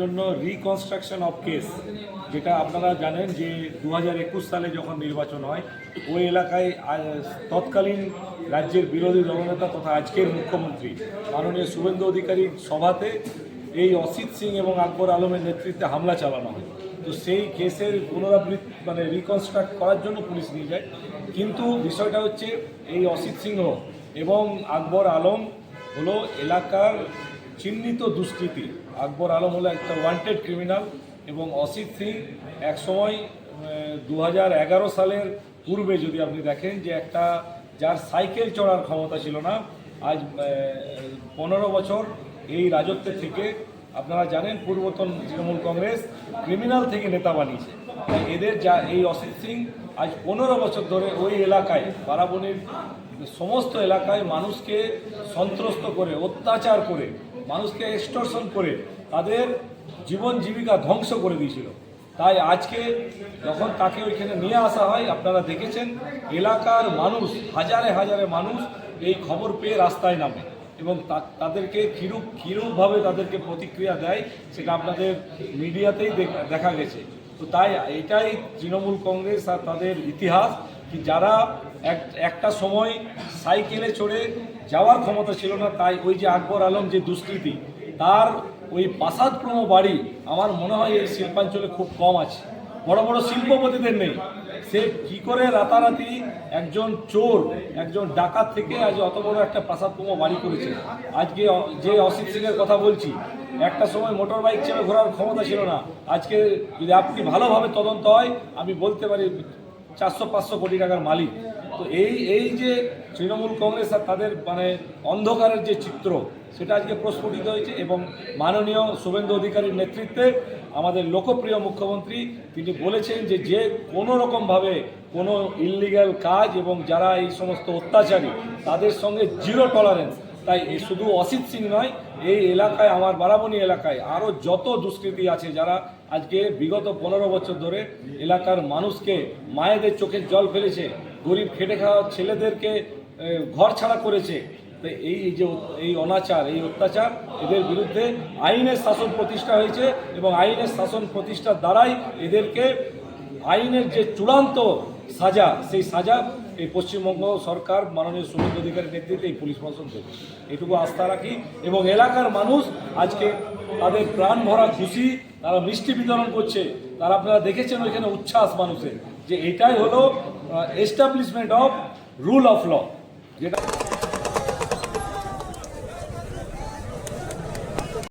জন্য reconstruction of case, যেটা আপনারা জানেন যে 2021 সালে যখন নির্বাচন হয় ওই এলাকায় তৎকালীন রাজ্যের বিরোধী দলনেতা তথা আজকের মুখ্যমন্ত্রী মাননীয় শুভেন্দু অধিকারীর সভাতে এই অসিত সিং এবং আকবর আলমের নেতৃত্বে হামলা চালানো হয়। তো সেই কেসের পুনরাবৃত্তি রিকনস্ট্রাক্ট করার জন্য পুলিশ নিয়ে যায়। কিন্তু বিষয়টা হচ্ছে এই অসিত সিংহ এবং আকবর আলম হলো এলাকার চিহ্নিত দুষ্কৃতী। আকবর আলম হলো একটা ওয়ান্টেড ক্রিমিনাল এবং অসিত সিং একসময় 2011 সালের পূর্বে যদি আপনি দেখেন যে একটা যার সাইকেল চড়ার ক্ষমতা ছিল না, আজ 15 বছর এই রাজত্বের থেকে আপনারা জানেন পূর্বতন তৃণমূল কংগ্রেস ক্রিমিনাল থেকে নেতা বানিয়েছে। এদের যা এই অসিত সিং আজ 15 বছর ধরে ওই এলাকায় বারাবণীর সমস্ত এলাকায় মানুষকে সন্ত্রস্ত করে, অত্যাচার করে, মানুষকে এক্সটর্শন করে তাদের জীবন জীবিকা ধ্বংস করে দিয়েছিল। তাই আজকে যখন তাকে ওইখানে নিয়ে আসা হয়, আপনারা দেখেছেন এলাকার মানুষ, হাজারে হাজারে মানুষ এই খবর পেয়ে রাস্তায় নামে এবং তাদেরকে কিরূপভাবে তাদেরকে প্রতিক্রিয়া দেয় সেটা আপনাদের মিডিয়াতেই দেখা গেছে। তো তাই এটাই তৃণমূল কংগ্রেস আর তাদের ইতিহাস, কি যারা একটা সময় সাইকেলে চড়ে যাওয়ার ক্ষমতা ছিল না, তাই ওই যে আকবর আলম যে দুষ্কৃতী, তার ওই প্রাসাদপ্রম বাড়ি আমার মনে হয় এই শিল্পাঞ্চলে খুব কম আছে, বড় বড় শিল্পপতিদের নেই। সে কি করে রাতারাতি একজন চোর, একজন ডাকাত থেকে আজ অত বড় একটা প্রাসাদপ্রম বাড়ি করেছে। আজকে যে অসিত সিংয়ের কথা বলছি, একটা সময় মোটর বাইক চেপে ঘোরার ক্ষমতা ছিল না, আজকে যদি আপনি ভালোভাবে তদন্ত হয় আমি বলতে পারি 400-500 কোটি টাকার মালিক। তো এই যে তৃণমূল কংগ্রেস আর তাদের অন্ধকারের যে চিত্র, সেটা আজকে প্রস্ফুটিত হয়েছে এবং মাননীয় শুভেন্দু অধিকারীর নেতৃত্বে আমাদের লোকপ্রিয় মুখ্যমন্ত্রী তিনি বলেছেন যে কোনো রকমভাবে কোনো ইললিগ্যাল কাজ এবং যারা এই সমস্ত অত্যাচারী তাদের সঙ্গে জিরো টলারেন্স। তাই শুধু অসিত সিং নয়, এই এলাকায় আমার বারাবণী এলাকায় আরও যত দুষ্কৃতী আছে যারা আজকে বিগত 15 বছর ধরে এলাকার মানুষকে, মায়েদের চোখের জল ফেলেছে, গরিব খেটে খাওয়া ছেলেদেরকে ঘর ছাড়া করেছে, তো এই অনাচার, এই অত্যাচার, এদের বিরুদ্ধে আইনের শাসন প্রতিষ্ঠা হয়েছে এবং আইনের শাসন প্রতিষ্ঠার দ্বারাই এদেরকে আইনের যে চূড়ান্ত সাজা, সেই সাজা এই পশ্চিমবঙ্গ সরকার মাননীয় শুভেন্দু অধিকারীর নেতৃত্বে এই পুলিশ প্রশাসন দেবে, এটুকু আস্থা রাখি। এবং এলাকার মানুষ আজকে তাদের প্রাণ ভরা খুশি, তারা মিষ্টি বিতরণ করছে, তারা আপনারা দেখেছেন ওইখানে উচ্ছ্বাস মানুষের, যে এটাই হলো establishment of rule of law, যেটা